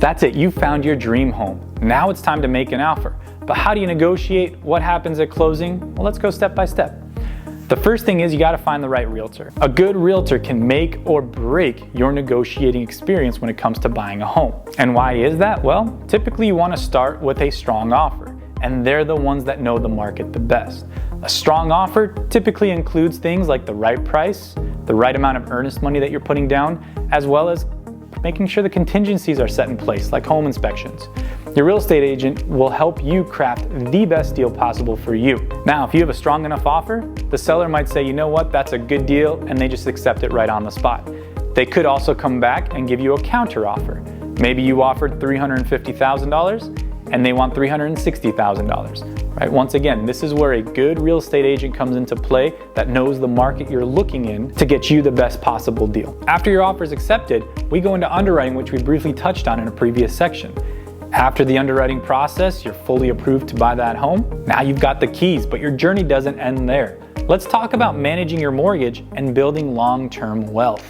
That's it, you found your dream home. Now it's time to make an offer. But how do you negotiate? What happens at closing? Well, let's go step by step. The first thing is you gotta find the right realtor. A good realtor can make or break your negotiating experience when it comes to buying a home. And why is that? Well, typically you wanna start with a strong offer, and they're the ones that know the market the best. A strong offer typically includes things like the right price, the right amount of earnest money that you're putting down, as well as making sure the contingencies are set in place, like home inspections. Your real estate agent will help you craft the best deal possible for you. Now, if you have a strong enough offer, the seller might say, you know what, that's a good deal, and they just accept it right on the spot. They could also come back and give you a counter offer. Maybe you offered $350,000 and they want $360,000. Right? Once again, this is where a good real estate agent comes into play that knows the market you're looking in to get you the best possible deal. After your offer is accepted, we go into underwriting, which we briefly touched on in a previous section. After the underwriting process, you're fully approved to buy that home. Now you've got the keys, but your journey doesn't end there. Let's talk about managing your mortgage and building long-term wealth.